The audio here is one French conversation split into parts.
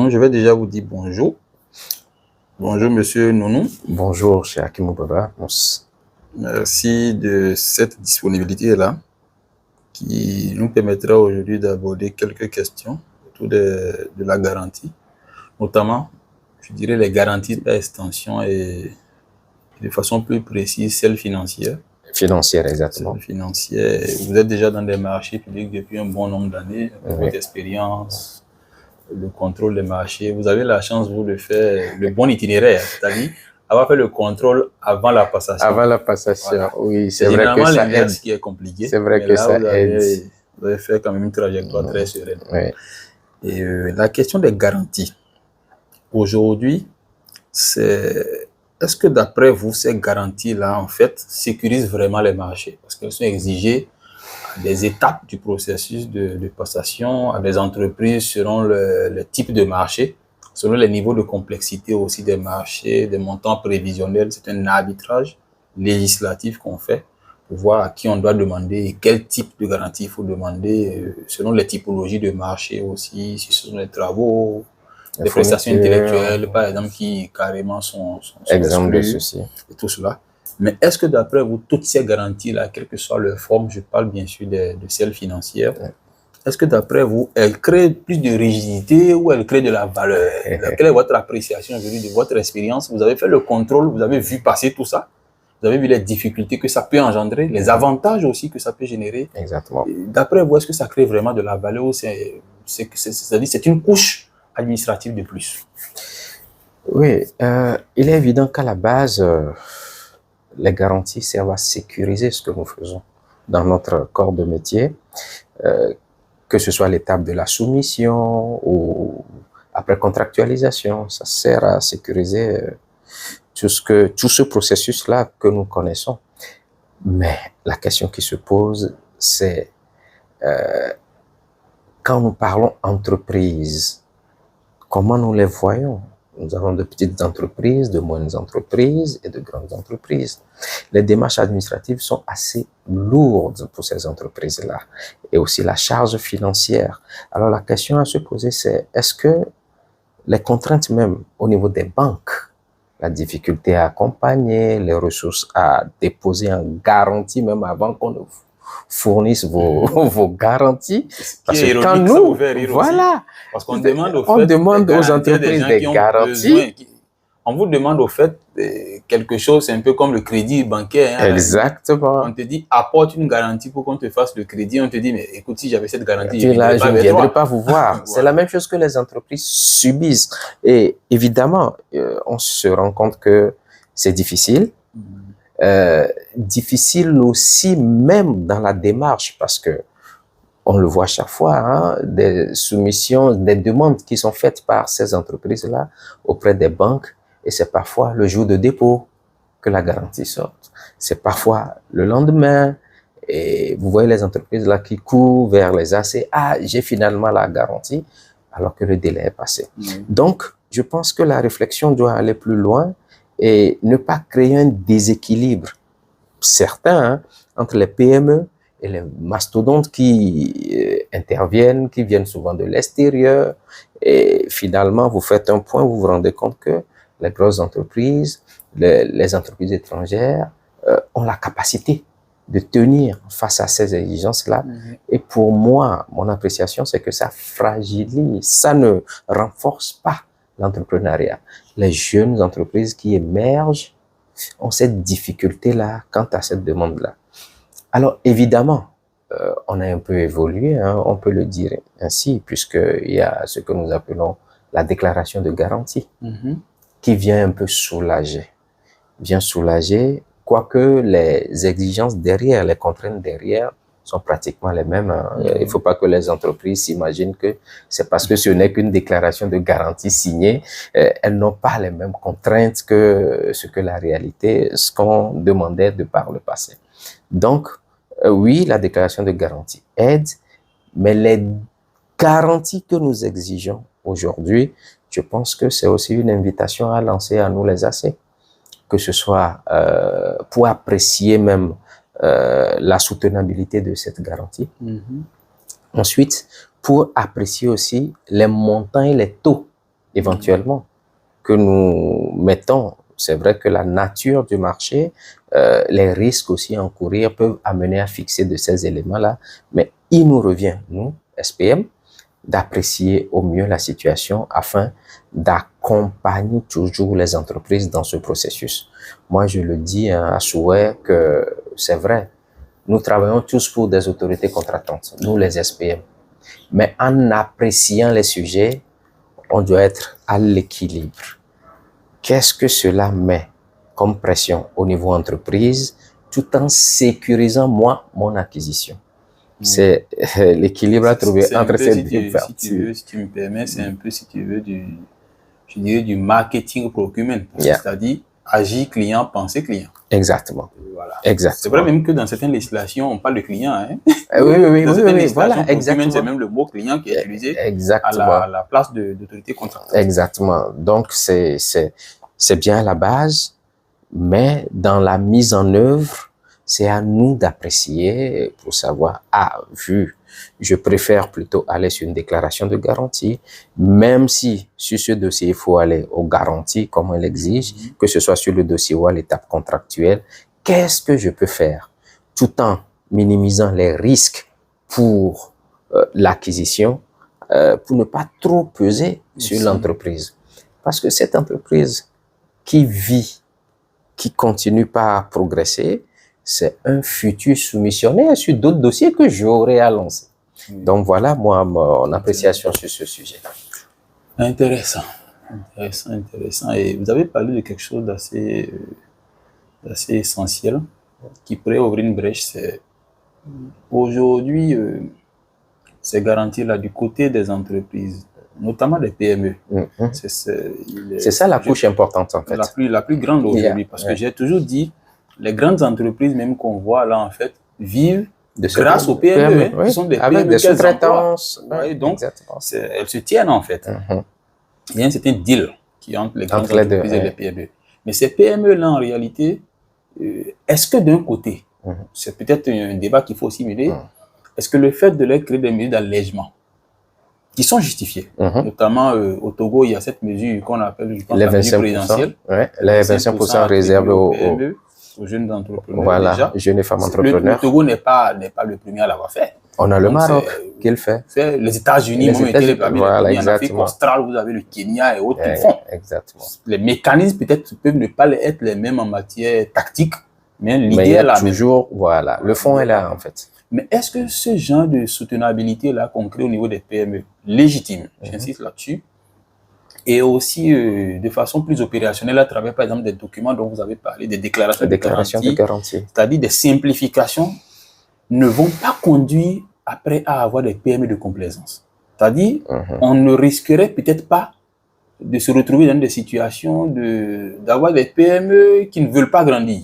Donc, je vais déjà vous dire bonjour. Bonjour, monsieur Nounou. Bonjour, cher Akimou Baba. Merci de cette disponibilité-là qui nous permettra aujourd'hui d'aborder quelques questions autour de la garantie, notamment, je dirais, les garanties d'extension et de façon plus précise, celles financières. Financière, exactement. Celles financières. Vous êtes déjà dans des marchés publics depuis un bon nombre d'années, avec votre expérience, le contrôle des marchés. Vous avez la chance, vous, de faire le bon itinéraire, c'est-à-dire avoir fait le contrôle avant la passation. Avant la passation, voilà. Oui, c'est vrai que ça aide. Qui est compliqué. C'est vrai que là, ça aide. Vous avez fait quand même une trajectoire très sereine. Oui. Et la question des garanties, aujourd'hui, c'est est-ce que d'après vous, ces garanties-là, en fait, sécurisent vraiment les marchés? Parce qu'elles sont exigées à des étapes du processus de passation, à des entreprises selon le type de marché, selon les niveaux de complexité aussi des marchés, des montants prévisionnels. C'est un arbitrage législatif qu'on fait pour voir à qui on doit demander et quel type de garantie il faut demander, selon les typologies de marché aussi, si ce sont des travaux, des prestations intellectuelles, par exemple, qui carrément sont exemple de ceci. Et tout cela. Mais est-ce que d'après vous, toutes ces garanties-là, quelle que soit leur forme, je parle bien sûr de celles financières, est-ce que d'après vous, elles créent plus de rigidité ou elles créent de la valeur? Quelle est votre appréciation aujourd'hui de votre expérience? Vous avez fait le contrôle, vous avez vu passer tout ça, vous avez vu les difficultés que ça peut engendrer, les avantages aussi que ça peut générer. Exactement. D'après vous, est-ce que ça crée vraiment de la valeur ou c'est-à-dire c'est une couche administrative de plus? Oui, il est évident qu'à la base, les garanties servent à sécuriser ce que nous faisons dans notre corps de métier, que ce soit l'étape de la soumission ou après contractualisation. Ça sert à sécuriser tout ce processus-là que nous connaissons. Mais la question qui se pose, c'est quand nous parlons entreprise, comment nous les voyons? Nous avons de petites entreprises, de moyennes entreprises et de grandes entreprises. Les démarches administratives sont assez lourdes pour ces entreprises-là et aussi la charge financière. Alors la question à se poser, c'est est-ce que les contraintes même au niveau des banques, la difficulté à accompagner, les ressources à déposer en garantie même avant qu'on ne fournissent vos garanties. Parce que quand nous, voilà, parce qu'on demande aux entreprises des garanties. On vous demande au fait quelque chose, c'est un peu comme le crédit bancaire. Hein, exactement. On te dit, apporte une garantie pour qu'on te fasse le crédit. On te dit, mais écoute, si j'avais cette garantie, je ne viendrai pas vous voir. Voilà. C'est la même chose que les entreprises subissent. Et évidemment, on se rend compte que c'est difficile. Difficile aussi même dans la démarche parce que on le voit chaque fois, hein, des soumissions, des demandes qui sont faites par ces entreprises-là auprès des banques et c'est parfois le jour de dépôt que la garantie sort. C'est parfois le lendemain et vous voyez les entreprises-là qui courent vers les AC. Ah, j'ai finalement la garantie alors que le délai est passé. Donc, je pense que la réflexion doit aller plus loin et ne pas créer un déséquilibre certain entre les PME et les mastodontes qui interviennent, qui viennent souvent de l'extérieur. Et finalement, vous faites un point, vous vous rendez compte que les grosses entreprises, les entreprises étrangères ont la capacité de tenir face à ces exigences-là. Et pour moi, mon appréciation, c'est que ça fragilise, ça ne renforce pas l'entrepreneuriat. Les jeunes entreprises qui émergent ont cette difficulté-là quant à cette demande-là. Alors, évidemment, on a un peu évolué, hein, on peut le dire ainsi, puisqu'il y a ce que nous appelons la déclaration de garantie, qui vient un peu soulager. Quoique les exigences derrière, les contraintes derrière sont pratiquement les mêmes. Hein. Il ne faut pas que les entreprises s'imaginent que c'est parce que ce n'est qu'une déclaration de garantie signée, elles n'ont pas les mêmes contraintes que ce que la réalité, ce qu'on demandait de par le passé. Donc, oui, la déclaration de garantie aide, mais les garanties que nous exigeons aujourd'hui, je pense que c'est aussi une invitation à lancer à nous les AC, que ce soit pour apprécier même la soutenabilité de cette garantie. Ensuite, pour apprécier aussi les montants et les taux éventuellement, que nous mettons. C'est vrai que la nature du marché, les risques aussi à encourir peuvent amener à fixer de ces éléments-là, mais il nous revient, nous, SPM, d'apprécier au mieux la situation afin d'accompagner toujours les entreprises dans ce processus. Moi, je le dis à souhait que c'est vrai, nous travaillons tous pour des autorités contractantes, nous les SPM, mais en appréciant les sujets, on doit être à l'équilibre. Qu'est-ce que cela met comme pression au niveau entreprise tout en sécurisant moi, mon acquisition? C'est l'équilibre à trouver entre ces deux parties. Si tu me permets, c'est un peu, si tu veux, je dirais du marketing procurement. C'est-à-dire agir client, penser client. Exactement. Voilà. Exactement. C'est vrai même que dans certaines législations, on parle de client. Hein. Oui, voilà, exactement. C'est même le mot client qui est utilisé à la place d'autorité contractante. Exactement. Donc, c'est bien à la base, mais dans la mise en œuvre, c'est à nous d'apprécier pour savoir, je préfère plutôt aller sur une déclaration de garantie, même si sur ce dossier, il faut aller aux garanties comme on l'exige, que ce soit sur le dossier ou à l'étape contractuelle. Qu'est-ce que je peux faire tout en minimisant les risques pour l'acquisition, pour ne pas trop peser sur l'entreprise? Parce que cette entreprise qui vit, qui continue pas à progresser, c'est un futur soumissionnaire sur d'autres dossiers que j'aurai à lancer. Donc voilà, moi, mon appréciation sur ce sujet. Intéressant. Et vous avez parlé de quelque chose d'assez essentiel qui pourrait ouvrir une brèche. C'est aujourd'hui, ces garanties-là du côté des entreprises, notamment des PME. C'est ça la couche importante, en fait. La plus grande aujourd'hui, parce que j'ai toujours dit, les grandes entreprises, même qu'on voit là, en fait, vivent grâce aux PME, qui sont des avec PME des sous-traitances. Donc, elles se tiennent, en fait. Il y a un certain deal qui est entre les grandes entreprises et les PME. Mais ces PME-là, en réalité, est-ce que d'un côté, c'est peut-être un débat qu'il faut aussi mener, est-ce que le fait de leur créer des mesures d'allègement qui sont justifiées, notamment au Togo, il y a cette mesure qu'on appelle, je pense, les la mesure présidentielle, les 25% réservés aux jeunes entrepreneurs. Voilà, déjà. Jeunes et femmes entrepreneurs. Le Togo n'est pas le premier à l'avoir fait. On a le Maroc qui le fait. Les États-Unis ont été les premiers. En Afrique australe, vous avez le Kenya et autres qui le font. Exactement. Les mécanismes peut-être peuvent ne pas être les mêmes en matière tactique, mais l'idée est là. Toujours, voilà, le fond est là en fait. Mais est-ce que ce genre de soutenabilité-là qu'on crée au niveau des PME, légitime, j'insiste là-dessus, et aussi de façon plus opérationnelle à travers, par exemple, des documents dont vous avez parlé, des déclarations de garantie, c'est-à-dire des simplifications, ne vont pas conduire après à avoir des PME de complaisance. C'est-à-dire, on ne risquerait peut-être pas de se retrouver dans des situations d'avoir des PME qui ne veulent pas grandir.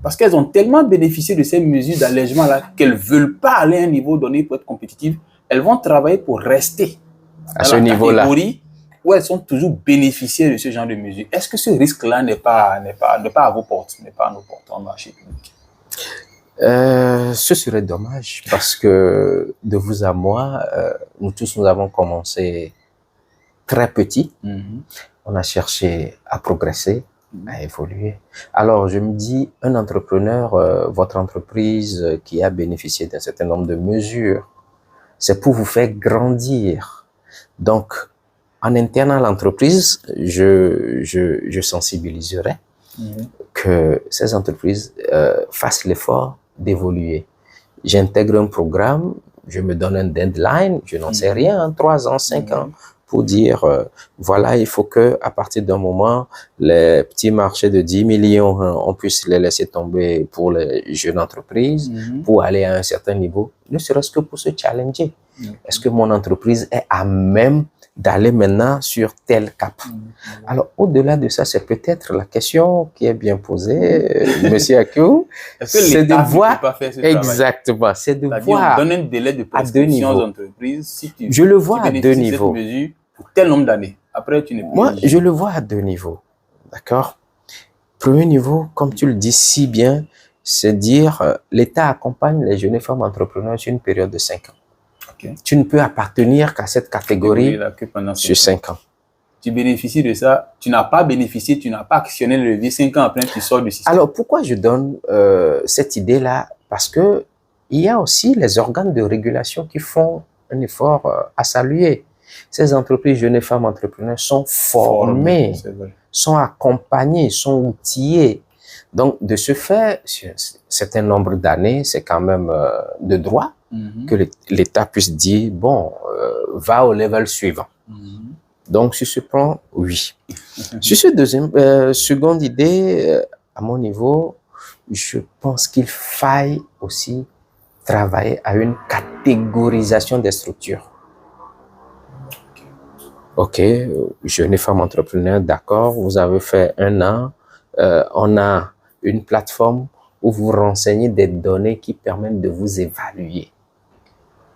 Parce qu'elles ont tellement bénéficié de ces mesures d'allègement-là qu'elles ne veulent pas aller à un niveau donné pour être compétitives. Elles vont travailler pour rester à ce niveau-là, où elles sont toujours bénéficiaires de ce genre de mesures. Est-ce que ce risque-là n'est pas à vos portes, n'est pas à nos portes en marché public? Ce serait dommage parce que de vous à moi, nous tous, nous avons commencé très petits. On a cherché à progresser, à évoluer. Alors, je me dis, un entrepreneur, votre entreprise qui a bénéficié d'un certain nombre de mesures, c'est pour vous faire grandir. Donc, en interne à l'entreprise, je sensibiliserai que ces entreprises fassent l'effort d'évoluer. J'intègre un programme, je me donne un deadline, je n'en sais rien, 3 ans, 5 ans, pour dire, voilà, il faut que à partir d'un moment, les petits marchés de 10 millions, on puisse les laisser tomber pour les jeunes entreprises, pour aller à un certain niveau, ne serait-ce que pour se challenger. Est-ce que mon entreprise est à même d'aller maintenant sur tel cap? Alors, au-delà de ça, c'est peut-être la question qui est bien posée, Monsieur Akou. C'est de voir, exactement, c'est de voir. On donne un délai de prescription aux entreprises. Si tu, je le vois à 2 niveaux. Cette mesure pour tel nombre d'années. Après, tu n'es plus. Moi, je le vois à 2 niveaux. D'accord? Premier niveau, comme tu le dis si bien, c'est dire l'État accompagne les jeunes femmes entrepreneurs sur une période de 5 ans. Tu ne peux appartenir qu'à cette catégorie sur 5 ans. tu bénéficies de ça, tu n'as pas bénéficié, tu n'as pas actionné le levier, 5 ans après, tu sors du système. Alors, pourquoi je donne cette idée-là? Parce que il y a aussi les organes de régulation qui font un effort à saluer. Ces entreprises, jeunes et femmes entrepreneurs sont formées, sont accompagnées, sont outillées. Donc, de ce fait, sur un certain nombre d'années, c'est quand même de droit que l'État puisse dire, bon, va au level suivant. Donc, sur ce plan, oui. Sur ce seconde idée, à mon niveau, je pense qu'il faille aussi travailler à une catégorisation des structures. Ok, jeunes et femmes entrepreneurs, d'accord, vous avez fait 1 an, on a une plateforme où vous renseignez des données qui permettent de vous évaluer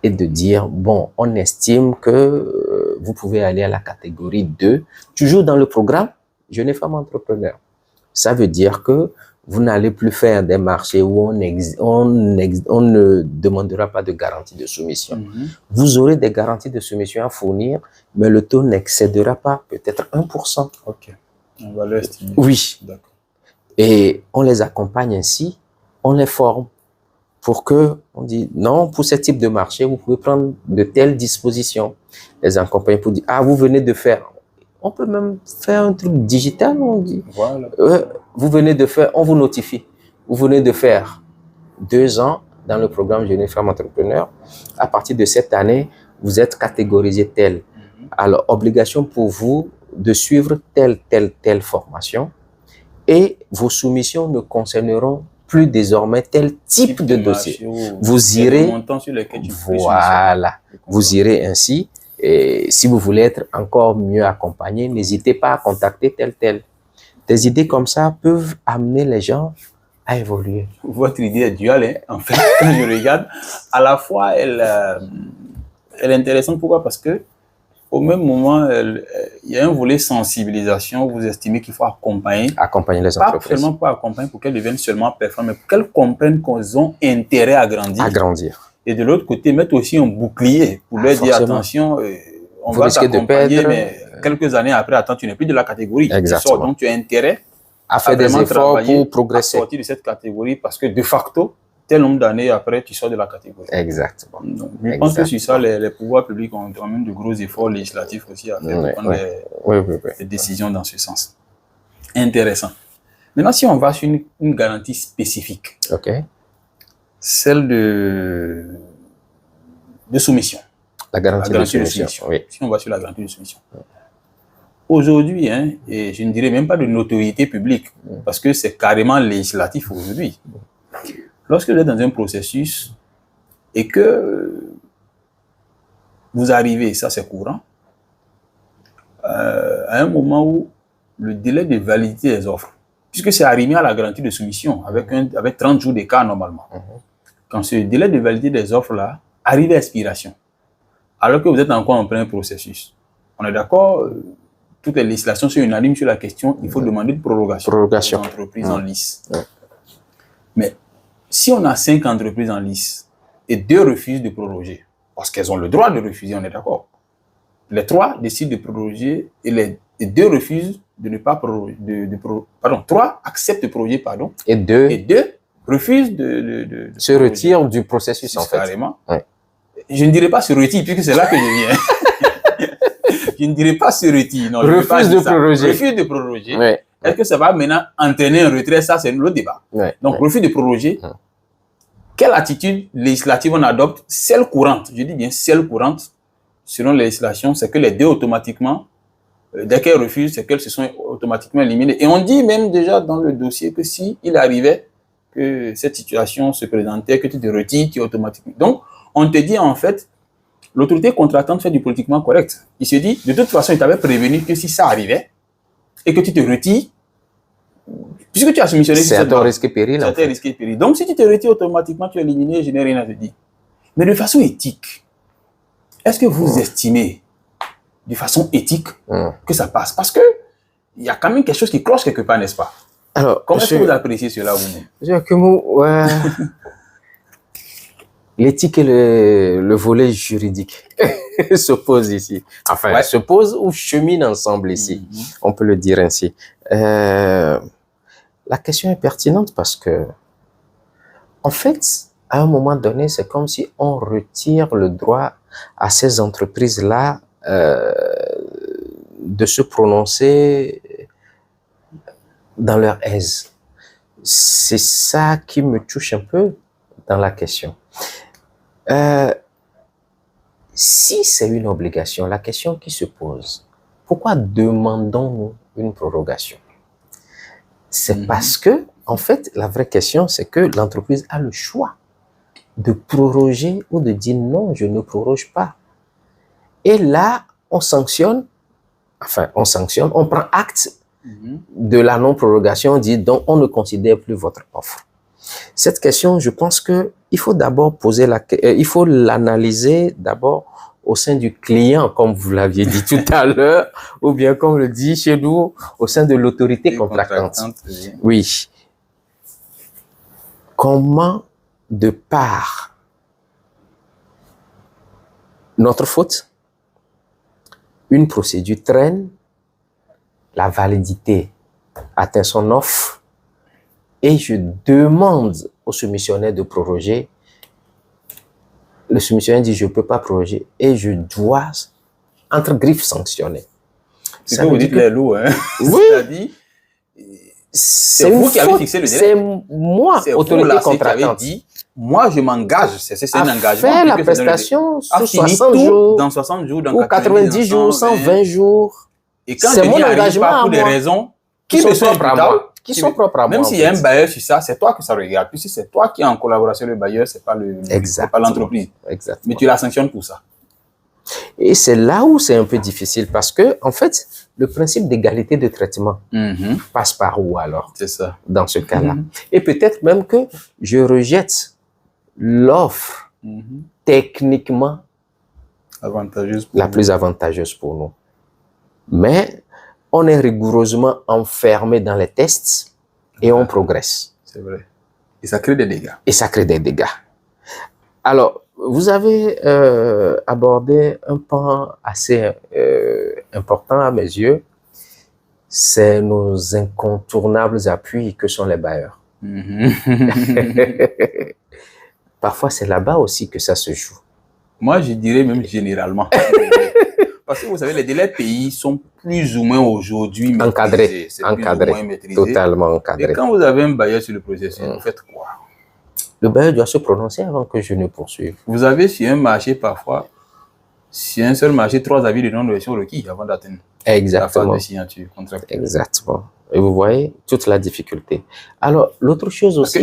et de dire, bon, on estime que vous pouvez aller à la catégorie 2, toujours dans le programme jeunes et femmes entrepreneurs. Ça veut dire que vous n'allez plus faire des marchés où on ne demandera pas de garantie de soumission. Vous aurez des garanties de soumission à fournir, mais le taux n'excédera pas peut-être 1%. Ok, on va l'estimer. Oui. D'accord. Et on les accompagne ainsi, on les forme pour que on dit non, pour ce type de marché, vous pouvez prendre de telles dispositions. Les accompagner pour dire, ah, vous venez de faire. On peut même faire un truc digital, on dit. Voilà. Vous venez de faire, on vous notifie. Vous venez de faire 2 ans dans le programme Jeunes et Femmes Entrepreneurs. À partir de cette année, vous êtes catégorisé tel. Alors, obligation pour vous de suivre telle formation. Et vos soumissions ne concerneront plus désormais tel type de dossier. Vous irez, voilà, vous irez ainsi. Et si vous voulez être encore mieux accompagné, n'hésitez pas à contacter tel. Des idées comme ça peuvent amener les gens à évoluer. Votre idée est duale, hein? En fait, quand je regarde, à la fois, elle est intéressante. Pourquoi? Parce que au même moment, il y a un volet sensibilisation où vous estimez qu'il faut accompagner. Accompagner les entreprises. Pas seulement pour accompagner pour qu'elles deviennent seulement performantes, mais pour qu'elles comprennent qu'elles ont intérêt à grandir. À grandir. Et de l'autre côté, mettre aussi un bouclier pour leur dire attention, on va t'accompagner, mais quelques années après, attends, tu n'es plus de la catégorie. Exactement. Donc, tu as intérêt à faire des efforts pour progresser. À sortir de cette catégorie parce que de facto, tel nombre d'années après, tu sors de la catégorie. Exactement. Donc, je pense que sur ça, les pouvoirs publics ont quand même de gros efforts législatifs aussi à faire pour prendre des décisions dans ce sens. Intéressant. Maintenant, si on va sur une garantie spécifique, celle de soumission. La garantie de soumission. Oui. Si on va sur la garantie de soumission. Aujourd'hui, hein, et je ne dirais même pas de notoriété publique, parce que c'est carrément législatif aujourd'hui. Lorsque vous êtes dans un processus et que vous arrivez, ça c'est courant, à un moment où le délai de validité des offres, puisque c'est arrivé à la garantie de soumission avec 30 jours d'écart normalement, quand ce délai de validité des offres-là arrive à expiration, alors que vous êtes encore en plein processus, on est d'accord, toutes les législations sont unanimes sur la question, il faut demander de prorogation aux entreprises en lice. Mais si on a 5 entreprises en lice et 2 refusent de proroger, parce qu'elles ont le droit de refuser, on est d'accord. Les 3 décident de proroger et les 2 refusent de ne pas proroger. 3 acceptent de proroger, et 2 refusent de se retirent du processus, en fait. Carrément. Ouais. Je ne dirais pas se retire, puisque c'est là que je viens. Je ne dirais pas se retire. Non, refuse de proroger. Refuse de proroger. Ouais. Est-ce que ça va maintenant entraîner un retrait? Ça, c'est l'autre débat. Donc, refus de proroger. Quelle attitude législative on adopte? Celle courante, je dis bien celle courante, selon la législation, c'est que les 2 automatiquement, dès qu'elles refusent, c'est qu'elles se sont automatiquement éliminées. Et on dit même déjà dans le dossier que si il arrivait que cette situation se présentait, que tu te retires, tu es automatiquement. Donc, on te dit en fait, l'autorité contractante fait du politiquement correct. Il se dit, de toute façon, il t'avait prévenu que si ça arrivait et que tu te retires, puisque tu as soumissionné, c'est à ton risque et péril. C'est à ton risque et péril. Donc, si tu te retires automatiquement, tu es éliminé, je n'ai rien à te dire. Mais de façon éthique, est-ce que vous estimez, de façon éthique, que ça passe? Parce que il y a quand même quelque chose qui cloche quelque part, n'est-ce pas? Alors, comment est-ce que vous appréciez cela, vous-même? Monsieur Akemou, l'éthique et le volet juridique. se pose ici. Enfin, se pose ou chemine ensemble ici. On peut le dire ainsi. La question est pertinente parce que, en fait, à un moment donné, c'est comme si on retire le droit à ces entreprises-là de se prononcer dans leur aise. C'est ça qui me touche un peu dans la question. Si c'est une obligation, la question qui se pose, pourquoi demandons-nous une prorogation? C'est parce que, en fait, la vraie question, c'est que l'entreprise a le choix de proroger ou de dire non, je ne proroge pas. Et là, on sanctionne, on prend acte de la non-prorogation, on dit donc on ne considère plus votre offre. Cette question, je pense que il faut d'abord il faut l'analyser d'abord au sein du client, comme vous l'aviez dit tout à l'heure, ou bien comme on le dit chez nous, au sein de l'autorité contractante. Oui. Comment, de par notre faute, une procédure traîne, la validité atteint son offre, et je demande au soumissionnaire de proroger. Le soumissionnaire dit je ne peux pas proroger et je dois, entre griffes, sanctionner. C'est que vous dites les loups, hein? Oui. C'est-à-dire, c'est vous qui avez fixé le délai. C'est moi, autorité contractante. Dit, moi, je m'engage, c'est un engagement. Faire la prestation sur 60 jours, dans 60 jours, dans ou 90 jours, 120 jours. Et quand c'est mon engagement pour des raisons qui sont propres à moi. Même s'il y a un bailleur sur ça, c'est toi que ça regarde. Puis si c'est toi qui es en collaboration avec le bailleur, c'est pas l'entreprise. Exactement. Mais tu la sanctionnes pour ça. Et c'est là où c'est un peu difficile parce que, en fait, le principe d'égalité de traitement passe par où alors? C'est ça. Dans ce cas-là. Et peut-être même que je rejette l'offre techniquement la plus avantageuse pour nous. Mais on est rigoureusement enfermé dans les tests et on progresse. C'est vrai. Et ça crée des dégâts. Alors, vous avez abordé un pan assez important à mes yeux. C'est nos incontournables appuis que sont les bailleurs. Parfois, c'est là-bas aussi que ça se joue. Moi, je dirais même généralement. Parce que vous savez, les délais pays sont plus ou moins aujourd'hui encadrés, totalement encadrés. Et quand vous avez un bailleur sur le processus, vous faites quoi? Le bailleur doit se prononcer avant que je ne poursuive. Vous avez sur un marché parfois, sur un seul marché, 3 avis de non-version requis avant d'atteindre la phase de signature contractuelle. Exactement. Et vous voyez toute la difficulté. Alors, l'autre chose aussi...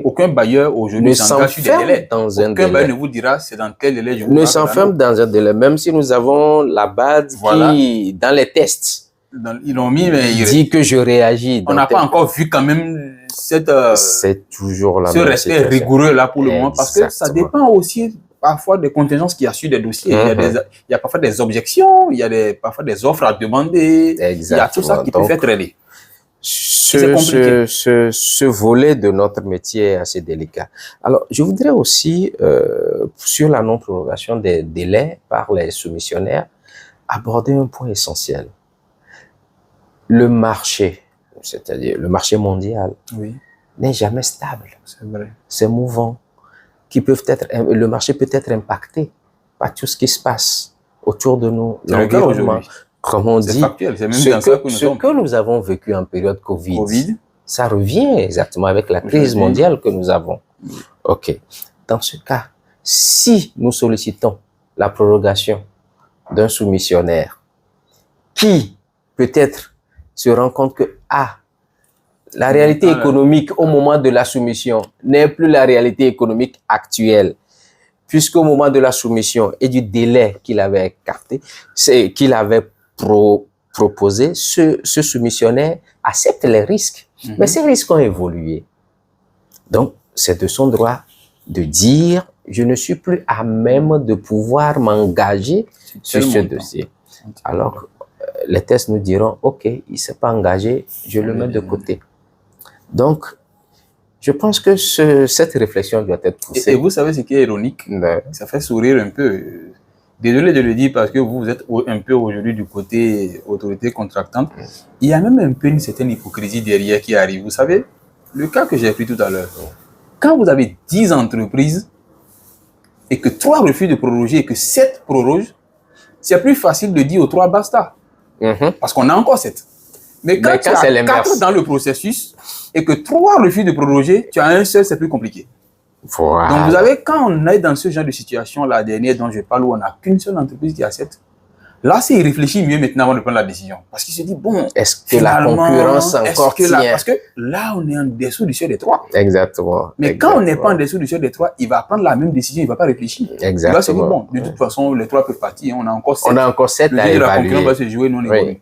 Aucun bailleur aujourd'hui ne s'engage sur des délais. Aucun bailleur ne vous dira c'est dans quel délai je vous ne s'enferme dans un délai, même si nous avons la BAD qui, dans les tests, ils l'ont mis, mais il dit que je réagis. On n'a pas encore vu quand même c'est toujours ce respect rigoureux là pour le moment, parce que ça dépend aussi parfois des contingences qu'il y a sur des dossiers. Il y a parfois des objections, il y a parfois des offres à demander. Il y a tout ça qui peut faire traîner. Ce volet de notre métier est assez délicat. Alors, je voudrais aussi, sur la non-prorogation des délais par les soumissionnaires, aborder un point essentiel. Le marché, c'est-à-dire le marché mondial, n'est jamais stable. C'est vrai. C'est mouvant. Le marché peut être impacté par tout ce qui se passe autour de nous, l'environnement. Comme on dit, ce que nous avons vécu en période Covid, ça revient exactement avec la crise mondiale que nous avons. OK. Dans ce cas, si nous sollicitons la prorogation d'un soumissionnaire qui peut-être se rend compte que la réalité économique au moment de la soumission n'est plus la réalité économique actuelle, puisqu'au moment de la soumission et du délai qu'il avait écarté, qu'il avait proposé, ce soumissionnaire accepte les risques. Mais ces risques ont évolué. Donc, c'est de son droit de dire « je ne suis plus à même de pouvoir m'engager sur ce dossier ». Alors, les tests nous diront « ok, il ne s'est pas engagé, je le mets de côté ». Donc, je pense que cette réflexion doit être poussée. Et vous savez ce qui est ironique? Ça fait sourire un peu. désolé de le dire parce que vous êtes un peu aujourd'hui du côté autorité contractante. Il y a même un peu une certaine hypocrisie derrière qui arrive. Vous savez, le cas que j'ai pris tout à l'heure, quand vous avez 10 entreprises et que 3 refusent de proroger et que 7 prorogent, c'est plus facile de dire aux 3 basta. Parce qu'on a encore 7. Mais quand tu as 4 dans le processus et que 3 refusent de proroger, tu as un seul, c'est plus compliqué. Voilà. Donc, vous avez, quand on est dans ce genre de situation, la dernière dont je parle, où on n'a qu'une seule entreprise qui accepte, là, c'est il réfléchit mieux maintenant avant de prendre la décision. Parce qu'il se dit, bon, est-ce que la concurrence encore tient? Parce que là, on est en dessous du seuil des 3. Exactement. Mais quand on n'est pas en dessous du seuil des 3, il va prendre la même décision, il ne va pas réfléchir. Exactement. Il va se dire, bon, de toute façon, les 3 peuvent partir, on a encore 7. On a encore 7 à évaluer. La concurrence va se jouer, non évoluer.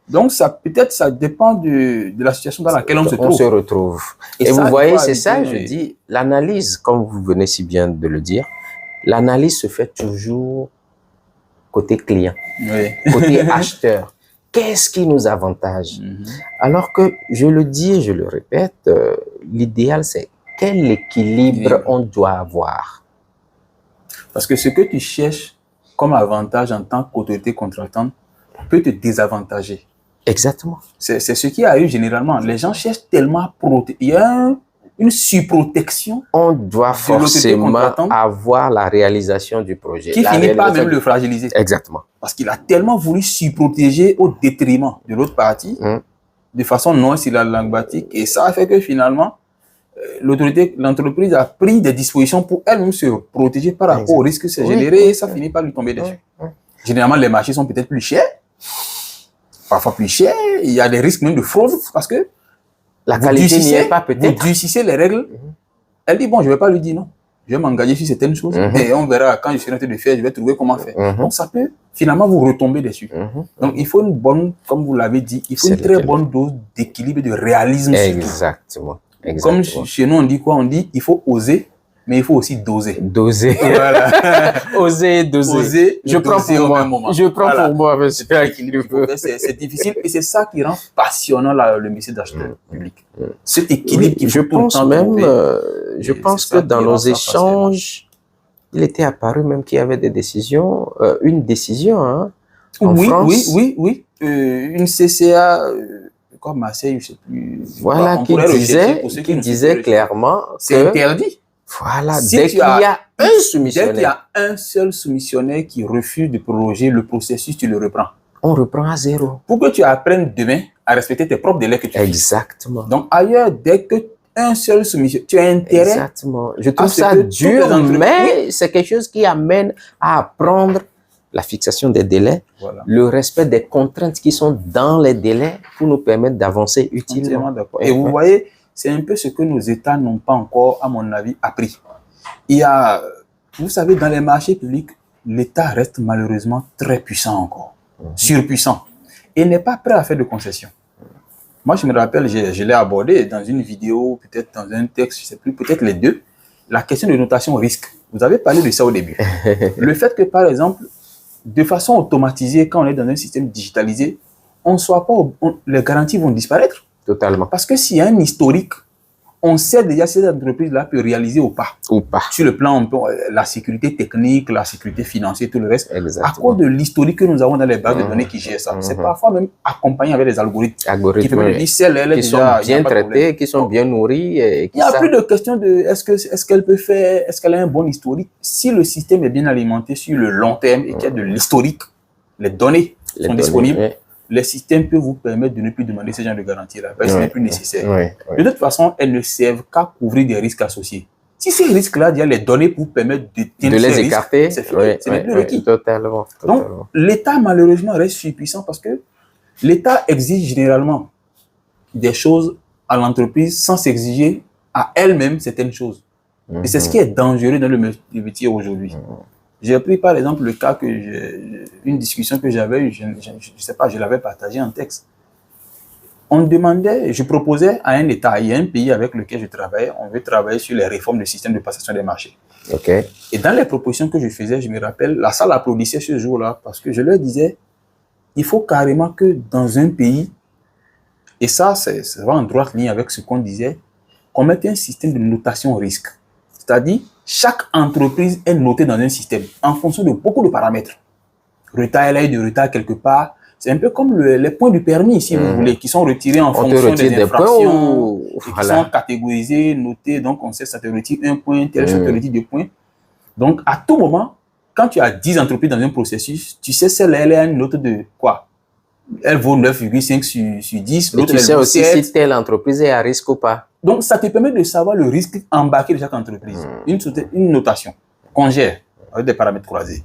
Donc, peut-être, ça dépend de la situation dans laquelle on se retrouve. Et vous voyez, c'est ça, je dis, l'analyse, comme vous venez si bien de le dire, l'analyse se fait toujours côté client, côté acheteur. Qu'est-ce qui nous avantage? Alors que, je le dis et je le répète, l'idéal, c'est quel équilibre on doit avoir. Parce que ce que tu cherches comme avantage en tant qu'autorité contractante peut te désavantager. Exactement. C'est ce qui arrive généralement. Les gens cherchent tellement à protéger. Il y a une surprotection. On doit forcément avoir la réalisation du projet. Qui finit par même le fragiliser. Exactement. Parce qu'il a tellement voulu surprotéger au détriment de l'autre partie, de façon non syllabbatique. Et ça a fait que finalement, l'entreprise a pris des dispositions pour elle-même se protéger par rapport au risque que c'est généré et ça finit par lui tomber dessus. Généralement, les marchés sont peut-être plus chers. Parfois plus chers. Il y a des risques même de fraude parce que la qualité n'y est pas peut-être. Vous durcissez les règles. Elle dit, bon, je ne vais pas lui dire non. Je vais m'engager sur certaines choses et on verra quand je serai en train de faire, je vais trouver comment faire. Donc, ça peut finalement vous retomber dessus. Donc, il faut une bonne, comme vous l'avez dit, il faut une très bonne dose d'équilibre et de réalisme. Exactement. Comme chez nous, on dit quoi? On dit, il faut oser, mais il faut aussi doser. Doser. Voilà. Oser, doser. Oser, je prends pour moi. Moment. Je prends pour moi, monsieur. C'est difficile et c'est ça qui rend passionnant le métier d'acheteur public. Cet équilibre qu'il faut je pense même, je pense que dans nos échanges, il était apparu même qu'il y avait des décisions, une décision, hein, en France. Oui. Une CCA, comme Marseille, je ne sais plus. Voilà, qui disait clairement que c'est interdit. Voilà, dès qu'il y a un soumissionnaire. Dès qu'il y a un seul soumissionnaire qui refuse de proroger le processus, tu le reprends. On reprend à zéro. Pour que tu apprennes demain à respecter tes propres délais que tu fais. Exactement. Donc ailleurs, dès que un seul soumissionnaire, tu as intérêt. Exactement. Je trouve ça dur, mais c'est quelque chose qui amène à apprendre la fixation des délais, le respect des contraintes qui sont dans les délais pour nous permettre d'avancer utilement. Et vous voyez, c'est un peu ce que nos États n'ont pas encore, à mon avis, appris. Il y a, vous savez, dans les marchés publics, l'État reste malheureusement très puissant encore, surpuissant, et n'est pas prêt à faire de concessions. Moi, je me rappelle, je l'ai abordé dans une vidéo, peut-être dans un texte, je ne sais plus, peut-être les deux, la question de notation risque. Vous avez parlé de ça au début. Le fait que, par exemple, de façon automatisée, quand on est dans un système digitalisé, les garanties vont disparaître. Totalement. Parce que s'il y a un historique, on sait déjà si cette entreprise-là peut réaliser ou pas. Sur le plan, la sécurité technique, la sécurité financière, tout le reste. Exactement. À cause de l'historique que nous avons dans les bases de données qui gèrent ça. C'est parfois même accompagné avec des algorithmes. Qui sont bien traités, qui sont bien nourris. Il n'y a plus de question de est-ce qu'elle peut faire, est-ce qu'elle a un bon historique. Si le système est bien alimenté sur le long terme et qu'il y a de l'historique, les données sont disponibles. Les systèmes peuvent vous permettre de ne plus demander ce genre de garantie-là, parce que ce n'est plus nécessaire. De toute façon, elles ne servent qu'à couvrir des risques associés. Si ces risques-là, il y a les données pour permettre de les écarter, c'est fini, ce n'est plus requis. Totalement. Donc, l'État, malheureusement, reste surpuissant parce que l'État exige généralement des choses à l'entreprise sans s'exiger à elle-même certaines choses. Et c'est ce qui est dangereux dans le métier aujourd'hui. J'ai pris par exemple le cas une discussion que j'avais eue, je ne sais pas, je l'avais partagé en texte. On demandait, je proposais à un État, il y a un pays avec lequel je travaille, on veut travailler sur les réformes du système de passation des marchés. Et dans les propositions que je faisais, je me rappelle, la salle applaudissait ce jour-là parce que je leur disais, il faut carrément que dans un pays, et ça c'est en droite ligne avec ce qu'on disait, qu'on mette un système de notation au risque. C'est-à-dire, chaque entreprise est notée dans un système en fonction de beaucoup de paramètres. Retard, elle a eu de retard quelque part. C'est un peu comme les points du permis, si vous voulez, qui sont retirés en fonction des infractions, qui sont catégorisés, notés. Donc, on sait ça te retire 1 point, tel chose te retire 2 points. Donc, à tout moment, quand tu as 10 entreprises dans un processus, tu sais, celle-là, elle a une note de quoi? Elle vaut 9,5 sur 10. Et tu sais aussi si telle entreprise est à risque ou pas. Donc, ça te permet de savoir le risque embarqué de chaque entreprise. Une notation qu'on gère avec des paramètres croisés.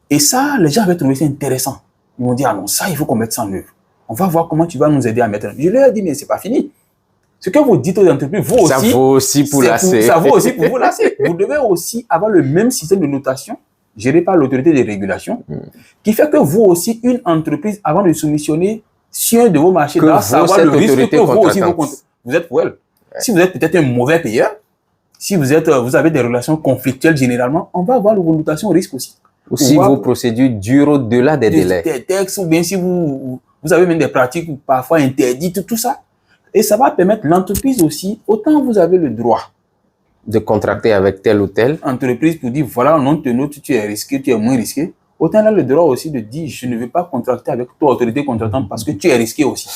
Et ça, les gens avaient trouvé ça intéressant. Ils m'ont dit, ah non, ça, il faut qu'on mette ça en œuvre. On va voir comment tu vas nous aider à mettre en œuvre. Je leur ai dit, mais c'est pas fini. Ce que vous dites aux entreprises, vous aussi. Ça vaut aussi pour lasser. Ça vaut aussi pour vous lasser. Vous devez aussi avoir le même système de notation géré par l'autorité de régulation, qui fait que vous aussi, une entreprise, avant de soumissionner sur un de vos marchés, doit savoir le risque que vous aussi vous êtes pour elle. Si vous êtes peut-être un mauvais payeur, si vous avez des relations conflictuelles généralement, on va avoir vos notations risque aussi. Ou si vos procédures durent au-delà des délais. Des textes, ou bien si vous avez même des pratiques parfois interdites, tout ça. Et ça va permettre l'entreprise aussi, autant vous avez le droit de contracter avec telle ou telle entreprise pour dire, voilà, non, tu es risqué, tu es moins risqué. Autant elle a le droit aussi de dire, je ne veux pas contracter avec toi, autorité contractante, parce que tu es risqué aussi.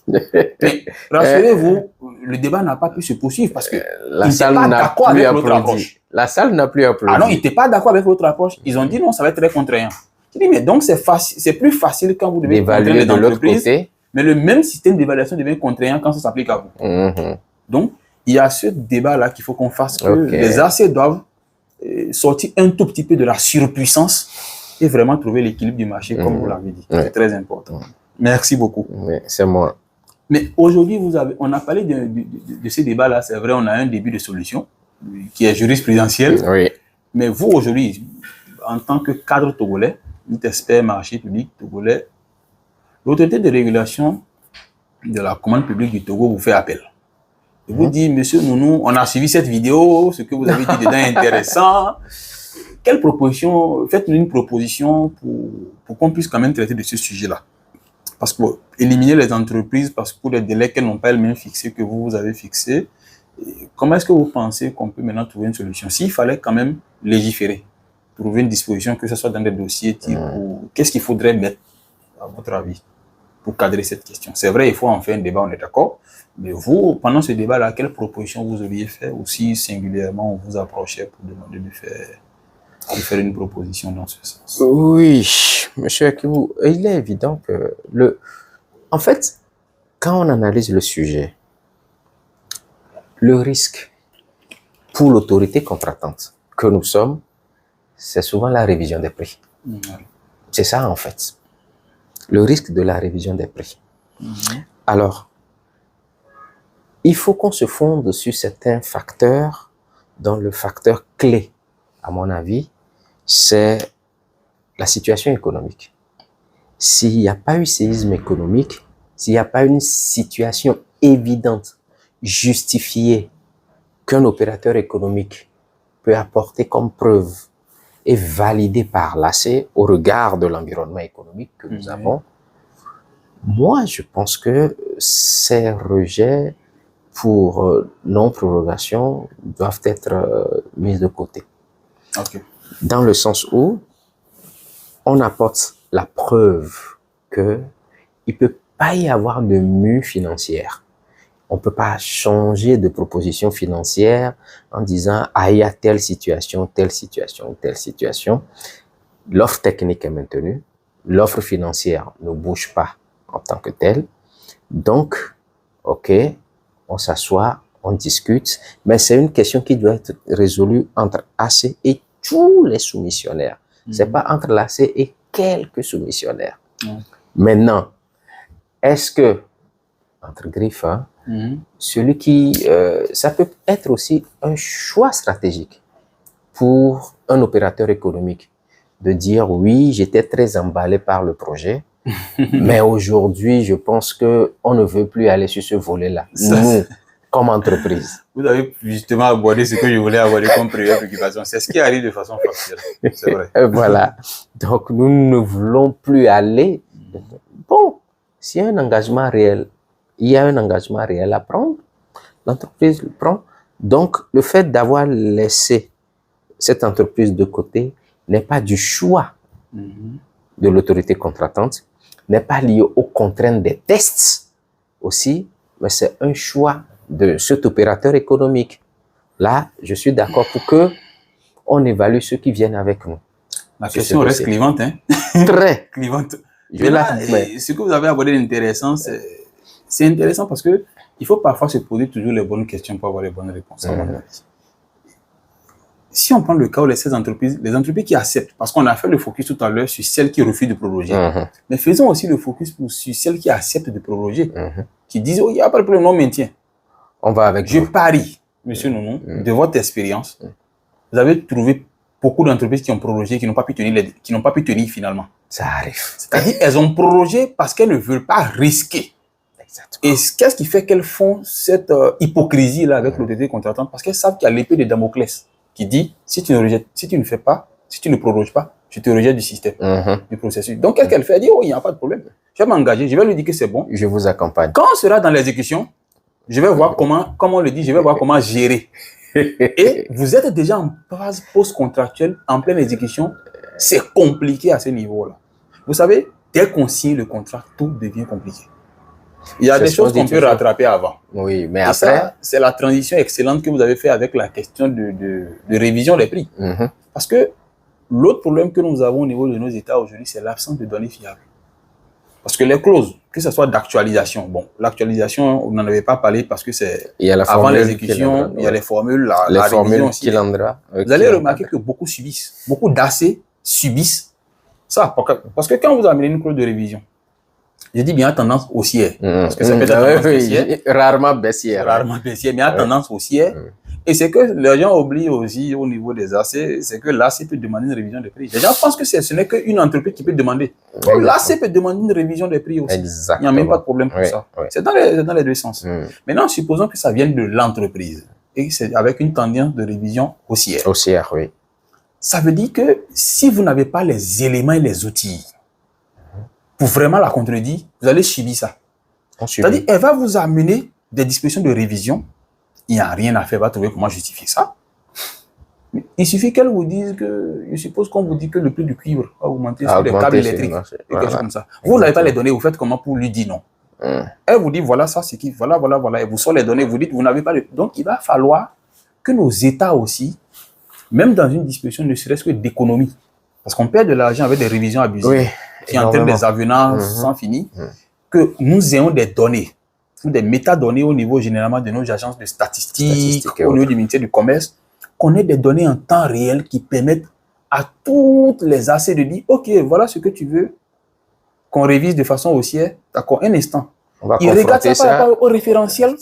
Mais rassurez-vous, le débat n'a pas pu se poursuivre parce que la salle n'a plus applaudi. La salle n'a plus applaudi. Ah non, ils n'étaient pas d'accord avec votre approche. Ils ont dit non, ça va être très contraignant. Je dis, mais donc c'est plus facile quand vous devez évaluer de l'autre côté. Mais le même système d'évaluation devient contraignant quand ça s'applique à vous. Donc, il y a ce débat-là qu'il faut qu'on fasse, que les AC doivent sortir un tout petit peu de la surpuissance et vraiment trouver l'équilibre du marché, comme vous l'avez dit. C'est très important. Merci beaucoup. C'est moi. Mais aujourd'hui, on a parlé de ce débat-là. C'est vrai, on a un début de solution qui est jurisprudentiel. Oui. Mais vous, aujourd'hui, en tant que cadre togolais, expert marché public togolais, l'autorité de régulation de la commande publique du Togo vous fait appel. Et vous dit, monsieur Nounou, on a suivi cette vidéo, ce que vous avez dit dedans est intéressant. Quelle proposition, faites-nous une proposition pour qu'on puisse quand même traiter de ce sujet-là. Parce que éliminer les entreprises parce que pour les délais qu'elles n'ont pas elles-mêmes fixés, que vous avez fixés, comment est-ce que vous pensez qu'on peut maintenant trouver une solution? S'il fallait quand même légiférer, trouver une disposition, que ce soit dans des dossiers type, qu'est-ce qu'il faudrait mettre, à votre avis, pour cadrer cette question? C'est vrai, il faut en faire un débat, on est d'accord. Mais vous, pendant ce débat-là, quelle proposition vous auriez fait, aussi singulièrement, on vous approchait pour demander de faire une proposition dans ce sens? Oui, monsieur Akibou, il est évident que en fait, quand on analyse le sujet, le risque pour l'autorité contractante que nous sommes, c'est souvent la révision des prix. C'est ça, en fait. Le risque de la révision des prix. Alors, il faut qu'on se fonde sur certains facteurs, dont le facteur clé, à mon avis, c'est la situation économique. S'il n'y a pas eu séisme économique, s'il n'y a pas une situation évidente, justifiée, qu'un opérateur économique peut apporter comme preuve et validée par l'AC au regard de l'environnement économique que nous avons, moi, je pense que ces rejets pour non-prorogation doivent être mis de côté. Dans le sens où on apporte la preuve qu'il ne peut pas y avoir de mue financière. On ne peut pas changer de proposition financière en disant « Ah, il y a telle situation, telle situation, telle situation ». L'offre technique est maintenue, l'offre financière ne bouge pas en tant que telle. Donc, OK, on s'assoit, on discute, mais c'est une question qui doit être résolue entre AC et tous les soumissionnaires. C'est pas entre l'AC et quelques soumissionnaires. Maintenant, est-ce que, entre griffes, celui qui... ça peut être aussi un choix stratégique pour un opérateur économique de dire, oui, j'étais très emballé par le projet, mais aujourd'hui, je pense qu'on ne veut plus aller sur ce volet-là. Nous, comme entreprise. Vous avez justement abordé ce que je voulais aborder comme préoccupation. C'est ce qui arrive de façon factuelle. C'est vrai. Voilà. Donc, nous ne voulons plus aller. Bon, s'il y a un engagement réel, il y a un engagement réel à prendre. L'entreprise le prend. Donc, le fait d'avoir laissé cette entreprise de côté n'est pas du choix de l'autorité contratante, n'est pas lié aux contraintes des tests aussi, mais c'est un choix de cet opérateur économique. Là, je suis d'accord pour que on évalue ceux qui viennent avec nous. La question reste clivante, hein? Très clivante. Ce que vous avez abordé d'intéressant, c'est intéressant parce que il faut parfois se poser toujours les bonnes questions pour avoir les bonnes réponses. Si on prend le cas où les entreprises qui acceptent, parce qu'on a fait le focus tout à l'heure sur celles qui refusent de proroger, mais faisons aussi le focus sur celles qui acceptent de proroger, qui disent, oh, il n'y a pas de problème, on maintient. On va avec Je parie, monsieur Nounou, de votre expérience, vous avez trouvé beaucoup d'entreprises qui ont prorogé, qui n'ont pas pu tenir finalement. Ça arrive. C'est-à-dire, elles ont prorogé parce qu'elles ne veulent pas risquer. Exactement. Et qu'est-ce qui fait qu'elles font cette hypocrisie-là avec l'autorité contratante? Parce qu'elles savent qu'il y a l'épée de Damoclès qui dit, si tu ne fais pas, si tu ne proroges pas, je te rejette du système, du processus. Donc, qu'est-ce qu'elle fait? Elle dit, oh, il n'y a pas de problème. Je vais m'engager, je vais lui dire que c'est bon. Je vous accompagne. Quand on sera dans l'exécution, je vais voir comment on le dit, je vais voir comment gérer. Et vous êtes déjà en phase post-contractuelle, en pleine exécution, c'est compliqué à ce niveau-là. Vous savez, dès qu'on signe le contrat, tout devient compliqué. Il y a des choses qu'on peut rattraper avant. Oui, mais après... C'est la transition excellente que vous avez fait avec la question de révision des prix. Parce que l'autre problème que nous avons au niveau de nos États aujourd'hui, c'est l'absence de données fiables. Parce que les clauses, que ce soit d'actualisation, bon, l'actualisation, on n'en avait pas parlé parce que c'est avant l'exécution, il y a les formules, la révision aussi. Vous allez remarquer que beaucoup subissent, beaucoup d'AC subissent ça. Parce que quand vous amenez une clause de révision, je dis bien tendance haussière, parce que ça peut être tendance baissière, rarement baissière. Rarement baissière, mais à tendance haussière. Et c'est que les gens oublient aussi au niveau des AC, c'est que l'AC peut demander une révision des prix. Les gens pensent que ce n'est qu'une entreprise qui peut demander. L'AC peut demander une révision des prix aussi. Exactement. Il n'y a même pas de problème pour ça. C'est dans les deux sens. Maintenant, supposons que ça vienne de l'entreprise et c'est avec une tendance de révision haussière. Haussière, oui. Ça veut dire que si vous n'avez pas les éléments et les outils pour vraiment la contredire, vous allez subir ça. C'est-à-dire, elle va vous amener des dispositions de révision. Il n'y a rien à faire, elle va trouver comment justifier ça. Mais il suffit qu'elle vous dise que, je suppose qu'on vous dit que le prix du cuivre va augmenter sur les câbles électriques, quelque chose comme ça. Vous n'avez pas les données, vous faites comment pour lui dire non? Elle vous dit, voilà, ça c'est qui, voilà, et vous sort les données, vous dites, vous n'avez pas Donc, il va falloir que nos États aussi, même dans une disposition ne serait-ce que d'économie, parce qu'on perd de l'argent avec des révisions abusives, qui entraînent des avenants sans fini, que nous ayons des données, des métadonnées au niveau généralement de nos agences de statistiques, au niveau du ministère du Commerce, qu'on ait des données en temps réel qui permettent à toutes les AC de dire, OK, voilà ce que tu veux, qu'on révise de façon haussière, d'accord, un instant. Il regarde ça par rapport au référentiel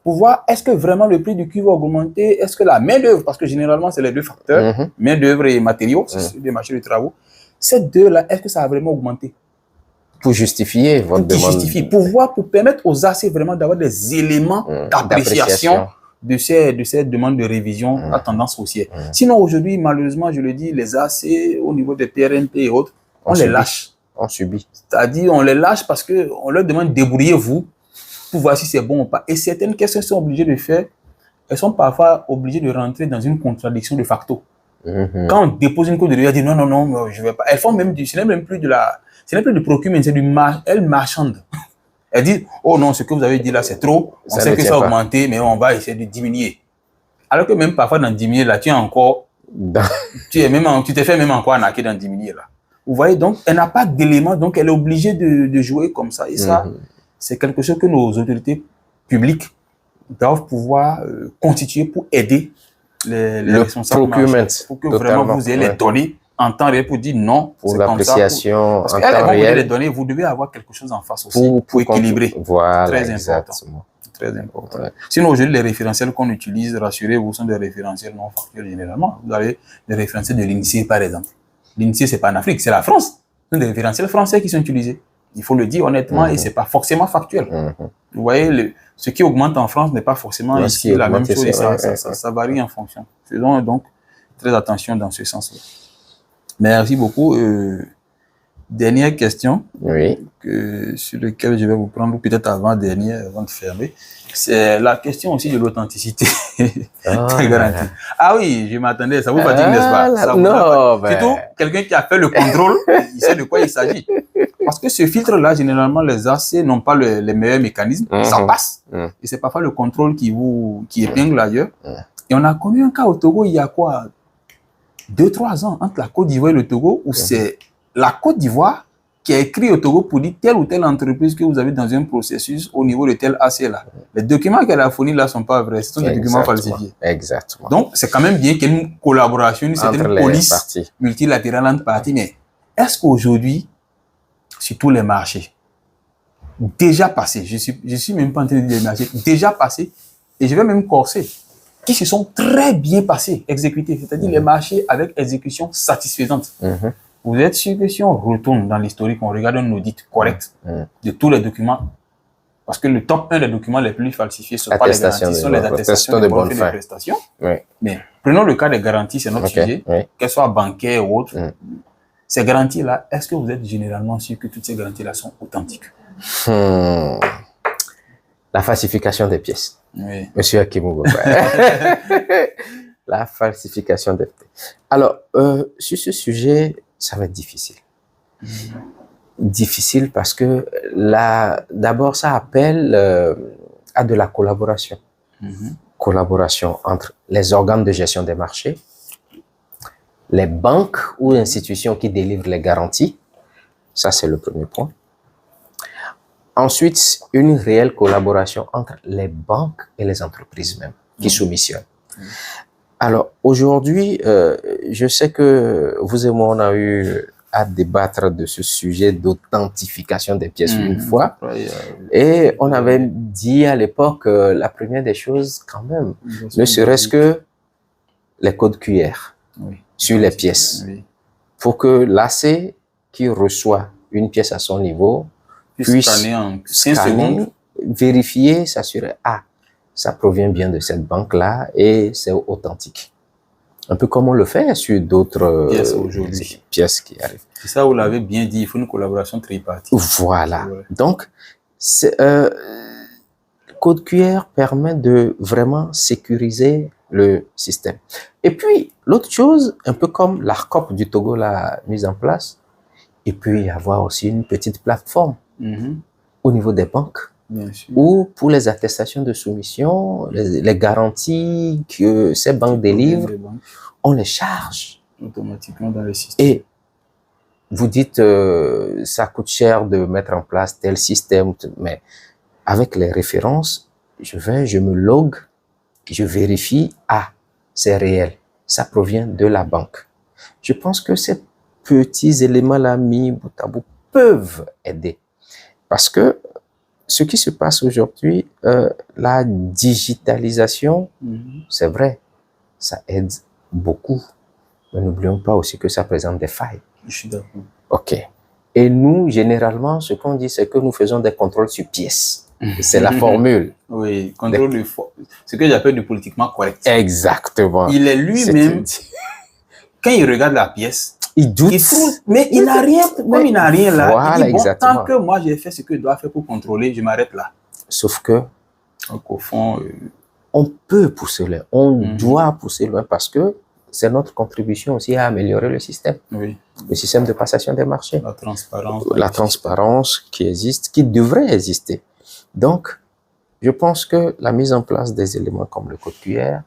pour voir est-ce que vraiment le prix du cuivre va augmenter, est-ce que la main-d'œuvre, parce que généralement c'est les deux facteurs, main-d'œuvre et matériaux, c'est des marchés de travaux, ces deux-là, est-ce que ça a vraiment augmenté? Pour justifier votre demande. Pour permettre aux AC vraiment d'avoir des éléments d'appréciation de ces demandes de révision à tendance haussière. Sinon, aujourd'hui, malheureusement, je le dis, les AC, au niveau des PRNP et autres, on les lâche. On subit. C'est-à-dire, on les lâche parce qu'on leur demande débrouillez-vous pour voir si c'est bon ou pas. Et certaines questions sont obligées de faire, elles sont parfois obligées de rentrer dans une contradiction de facto. Quand on dépose une cause de révision, elle dit non, je ne vais pas. Elles font même ce n'est même plus du procurement, c'est elles marchandent. Elles disent, oh non, ce que vous avez dit là, c'est trop. On sait que ça a augmenté, mais on va essayer de diminuer. Alors que même parfois, dans diminuer, là, tu es encore... tu t'es fait même encore arnaquer dans diminuer, là. Vous voyez, donc, elle n'a pas d'éléments, donc elle est obligée de jouer comme ça. Et ça, c'est quelque chose que nos autorités publiques doivent pouvoir constituer pour aider les responsables marchés, pour que vraiment vous ayez les données en temps réel pour dire non, pour l'appréciation en temps réel. Les données, vous devez avoir quelque chose en face aussi pour équilibrer. Voilà, très important. Très important. Sinon, aujourd'hui, les référentiels qu'on utilise, rassurez-vous, sont des référentiels non factuels généralement. Vous avez des référentiels de l'INSEE, par exemple. L'INSEE, c'est pas en Afrique, c'est la France. Ce sont des référentiels français qui sont utilisés. Il faut le dire honnêtement, et c'est pas forcément factuel. Vous voyez, ce qui augmente en France n'est pas forcément ici la même chose, et ça varie en fonction. Faisons donc très attention dans ce sens-là. Merci beaucoup. Dernière question Oui. sur laquelle je vais vous prendre, ou peut-être avant-dernière, avant de fermer. C'est la question aussi de l'authenticité des garanties. Ah oui, je m'attendais, ça vous fatigue, n'est-ce pas? Ça vous Non, Surtout, quelqu'un qui a fait le contrôle, il sait de quoi il s'agit. Parce que ce filtre-là, généralement, les AC n'ont pas les meilleurs mécanismes. Ça passe. Et c'est parfois le contrôle qui épingle ailleurs. Et on a connu un cas au Togo il y a quoi? 2-3 ans, entre la Côte d'Ivoire et le Togo, où c'est la Côte d'Ivoire qui a écrit au Togo pour dire telle ou telle entreprise que vous avez dans un processus au niveau de tel AC là. Les documents qu'elle a fournis là ne sont pas vrais, ce sont des documents falsifiés. Exactement. Donc, c'est quand même bien qu'il y ait une collaboration, une certaine police multilatérale entre parties. Mais est-ce qu'aujourd'hui, sur tous les marchés, déjà passés, je suis même pas en train de dire les marchés, déjà passés, et je vais même corser, qui se sont très bien passés, exécutés, c'est-à-dire les marchés avec exécution satisfaisante. Vous êtes sûr que si on retourne dans l'historique, on regarde un audit correct de tous les documents, parce que le top 1 des documents les plus falsifiés, ce sont pas les garanties, ce sont les attestations de bonne fin de prestation. Mais prenons le cas des garanties, c'est notre sujet, qu'elles soient bancaires ou autres. Ces garanties-là, est-ce que vous êtes généralement sûr que toutes ces garanties-là sont authentiques? La falsification des pièces. Oui. Monsieur Akimou. La falsification des pièces. Alors, sur ce sujet, ça va être difficile. Difficile parce que d'abord, ça appelle à de la collaboration. Collaboration entre les organes de gestion des marchés, les banques ou institutions qui délivrent les garanties. Ça, c'est le premier point. Ensuite, une réelle collaboration entre les banques et les entreprises même qui soumissionnent. Alors, aujourd'hui, je sais que vous et moi, on a eu à débattre de ce sujet d'authentification des pièces une fois. Et on avait dit à l'époque, la première des choses, quand même, ne serait-ce que les codes QR sur les pièces. Pour que l'AC qui reçoit une pièce à son niveau puisse scanner en 5 secondes, vérifier, s'assurer, ça provient bien de cette banque-là et c'est authentique. Un peu comme on le fait sur d'autres pièces qui arrivent. C'est ça, vous l'avez bien dit, il faut une collaboration tripartite. Voilà. Donc, Code QR permet de vraiment sécuriser le système. Et puis, l'autre chose, un peu comme l'ARCOP du Togo l'a mise en place, il peut y avoir aussi une petite plateforme au niveau des banques. Bien sûr. Ou pour les attestations de soumission, les garanties que ces banques délivrent, on les charge automatiquement dans le système. Et vous dites, ça coûte cher de mettre en place tel système, mais avec les références, je me log, je vérifie, c'est réel, ça provient de la banque. Je pense que ces petits éléments-là mis bout à bout peuvent aider. Parce que ce qui se passe aujourd'hui, la digitalisation, c'est vrai, ça aide beaucoup. Mais n'oublions pas aussi que ça présente des failles. Je suis d'accord. OK. Et nous, généralement, ce qu'on dit, c'est que nous faisons des contrôles sur pièces. C'est la formule. Oui, contrôle ce que j'appelle du politiquement correct. Exactement. Il est lui-même, quand il regarde la pièce, il doute. Mais il n'a rien, comme il n'a rien là, voilà, il dit, bon, tant que moi j'ai fait ce que je dois faire pour contrôler, je m'arrête là. Sauf que, donc, au fond, on peut pousser loin, on doit pousser loin parce que c'est notre contribution aussi à améliorer le système. Oui. Le système de passation des marchés. La transparence. La transparence qui existe, qui devrait exister. Donc, je pense que la mise en place des éléments comme le code QR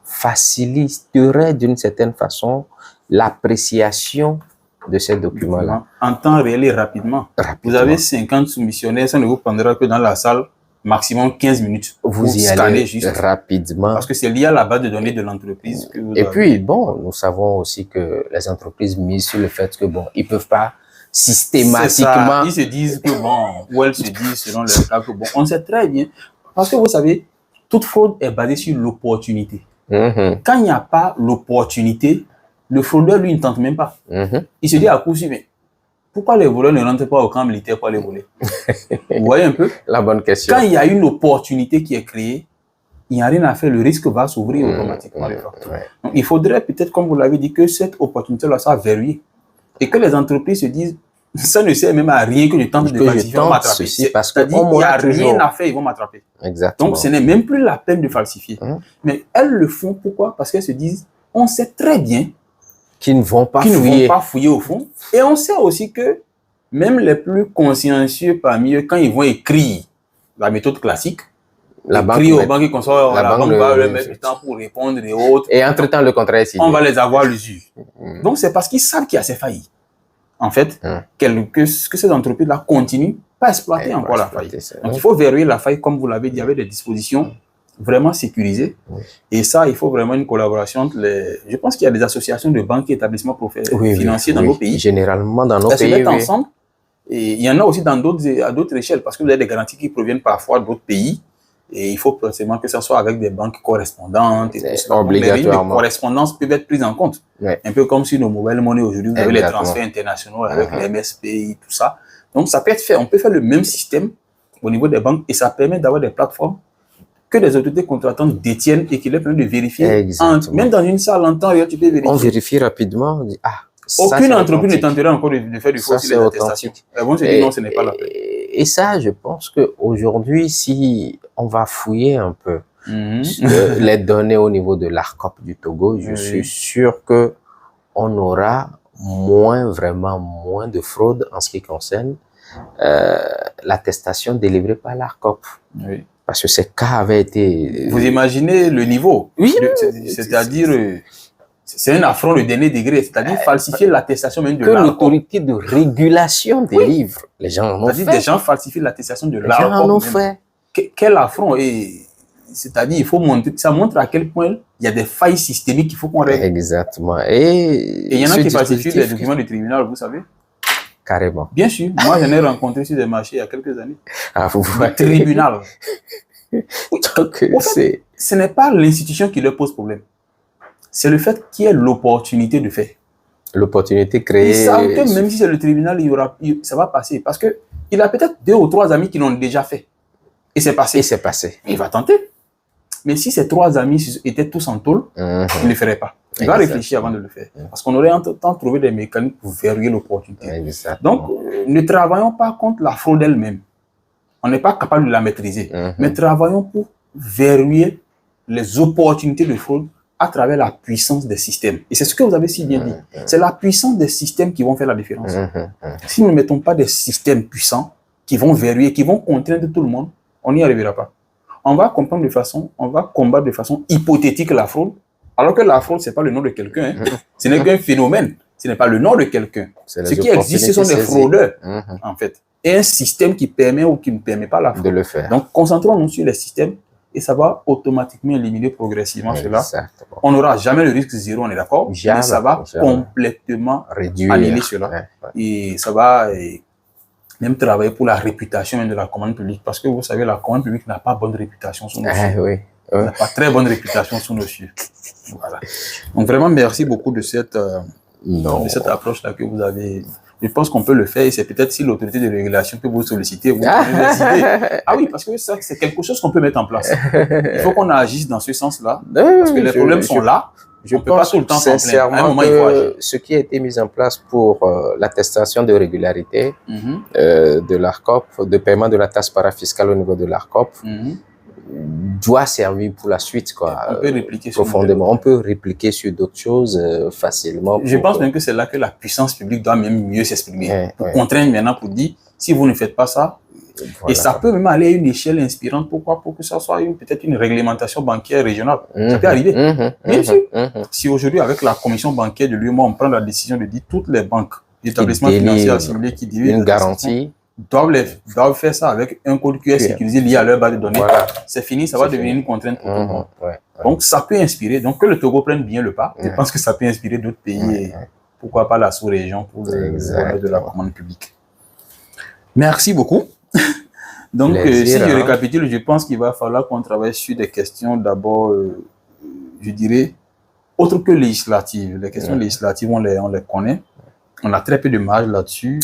faciliterait d'une certaine façon l'appréciation de ces documents-là. En temps réel et rapidement. Vous avez 50 soumissionnaires, ça ne vous prendra que dans la salle maximum 15 minutes. Vous y allez juste rapidement. Parce que c'est lié à la base de données de l'entreprise. Et puis, bon, nous savons aussi que les entreprises misent sur le fait que, bon, ils ne peuvent pas systématiquement... Ils se disent que, bon, ou elles se disent selon leur cas que, bon, on sait très bien. Parce que vous savez, toute fraude est basée sur l'opportunité. Quand il n'y a pas l'opportunité, le fraudeur, lui, ne tente même pas. Il se dit à coup sûr, mais pourquoi les voleurs ne rentrent pas au camp militaire pour les voler? Vous voyez un peu? La bonne question. Quand il y a une opportunité qui est créée, il n'y a rien à faire, le risque va s'ouvrir automatiquement. Donc, il faudrait peut-être, comme vous l'avez dit, que cette opportunité-là soit verrouillée. Et que les entreprises se disent, Ça ne sert même à rien que je tente de falsifier, on va m'attraper. Parce qu'il n'y a rien à faire, ils vont m'attraper. Exactement. Donc, ce n'est même plus la peine de falsifier. Mais elles le font pourquoi? Parce qu'elles se disent, on sait très bien qu'ils ne vont pas fouiller au fond. Et on sait aussi que même les plus consciencieux parmi eux, quand ils vont écrire la méthode classique, la banque va leur mettre du temps pour répondre et autres. Et entre-temps, le contraire est signé. On va les avoir l'usure. Donc, c'est parce qu'ils savent qu'il y a ces failles. En fait, que ces entreprises-là continuent pas à exploiter encore la faille. Donc, il faut verrouiller la faille, comme vous l'avez dit, avec des dispositions vraiment sécurisées. Et ça, il faut vraiment une collaboration entre les... Je pense qu'il y a des associations de banques et établissements financiers dans nos pays. Généralement, dans nos pays, se mettent ensemble. Et il y en a aussi à d'autres échelles, parce que vous avez des garanties qui proviennent parfois d'autres pays. Et il faut forcément que ce soit avec des banques correspondantes. Obligatoirement. Les règles de correspondance peuvent être prises en compte. Un peu comme si nos mobile money aujourd'hui, vous avez les transferts internationaux avec les MSPI, tout ça. Donc, ça peut être fait. On peut faire le même système au niveau des banques et ça permet d'avoir des plateformes que les autorités contractantes détiennent et qui leur permettent de vérifier. Même dans une salle en temps réel, tu peux vérifier. On vérifie rapidement. On dit, aucune entreprise ne tenterait encore de faire du faux sur les attestations. Elles vont se dire non, ce n'est pas la peine. Et ça, je pense qu'aujourd'hui, si on va fouiller un peu les données au niveau de l'ARCOP du Togo, je suis sûr que on aura vraiment moins de fraude en ce qui concerne l'attestation délivrée par l'ARCOP. Oui. Parce que ces cas avaient été... Vous imaginez le niveau? Oui. C'est-à-dire... C'est un affront de dernier degré, c'est-à-dire falsifier l'attestation même de l'ARCOP. Que l'autorité de régulation délivre. Les gens en ont fait. C'est-à-dire des gens falsifient l'attestation de l'ARCOP. Les gens en ont fait. Quel affront. C'est-à-dire, il faut montrer, ça montre à quel point il y a des failles systémiques qu'il faut qu'on règle. Exactement. Et il y en a qui falsifient les documents du tribunal, vous savez. Carrément. Bien sûr. Moi, j'en ai rencontré sur des marchés il y a quelques années. Vous voyez. Tribunal. Donc, ce n'est pas l'institution qui leur pose problème. C'est le fait qu'il y ait l'opportunité de faire. L'opportunité créée. Ils savent que même si c'est le tribunal, ça va passer. Parce qu'il a peut-être 2 ou 3 amis qui l'ont déjà fait. Et c'est passé. Il va tenter. Mais si ces 3 amis étaient tous en tôle, il ne le ferait pas. Il va réfléchir avant de le faire. Parce qu'on aurait entre-temps trouvé des mécanismes pour verrouiller l'opportunité. Donc, ne travaillons pas contre la fraude elle-même. On n'est pas capable de la maîtriser. Mais travaillons pour verrouiller les opportunités de fraude à travers la puissance des systèmes. Et c'est ce que vous avez si bien dit. C'est la puissance des systèmes qui vont faire la différence. Si nous ne mettons pas des systèmes puissants qui vont verrouiller, qui vont contraindre tout le monde, on n'y arrivera pas. On va combattre de façon hypothétique la fraude, alors que la fraude, ce n'est pas le nom de quelqu'un. Ce n'est qu'un phénomène. Ce n'est pas le nom de quelqu'un. Ce qui existe, ce sont des fraudeurs, en fait. Et un système qui permet ou qui ne permet pas la fraude. De le faire. Donc, concentrons-nous sur les systèmes et ça va automatiquement éliminer progressivement cela. On n'aura jamais le risque zéro, on est d'accord, mais ça va complètement annihiler cela. Et ça va même travailler pour la réputation même de la commande publique, parce que vous savez, la commande publique n'a pas bonne réputation sous nos cieux. Elle n'a pas très bonne réputation sous nos cieux. Voilà. Donc vraiment, merci beaucoup de cette approche-là que vous avez. Je pense qu'on peut le faire et c'est peut-être si l'autorité de régulation peut vous solliciter, vous pouvez les idées. Ah oui, parce que ça, c'est quelque chose qu'on peut mettre en place. Il faut qu'on agisse dans ce sens-là, parce que les problèmes sont là. Je pense tout le temps sincèrement que ce qui a été mis en place pour l'attestation de régularité de l'ARCOP, de paiement de la taxe parafiscale au niveau de l'ARCOP, doit servir pour la suite, quoi. On peut répliquer profondément. On peut répliquer sur d'autres choses facilement. Je pense même que c'est là que la puissance publique doit même mieux s'exprimer. Pour contraindre maintenant, pour dire, si vous ne faites pas ça, et ça peut même aller à une échelle inspirante. Pourquoi? Pour que ça soit peut-être une réglementation bancaire régionale. Ça peut arriver. Bien sûr. Si aujourd'hui, avec la commission bancaire de l'UEMOA, on prend la décision de dire toutes les banques, les établissements financiers assimilés qui délivrent une garantie, doivent faire ça avec un code QR sécurisé lié à leur base de données. Voilà. C'est fini, ça va devenir une contrainte pour tout le monde. Donc, ça peut inspirer. Donc, que le Togo prenne bien le pas. Je pense que ça peut inspirer d'autres pays et pourquoi pas la sous-région pour le volet de la commande publique. Merci beaucoup. Donc, si je récapitule, je pense qu'il va falloir qu'on travaille sur des questions d'abord, je dirais, autres que législatives. Les questions législatives, on les connaît. On a très peu de marge là-dessus.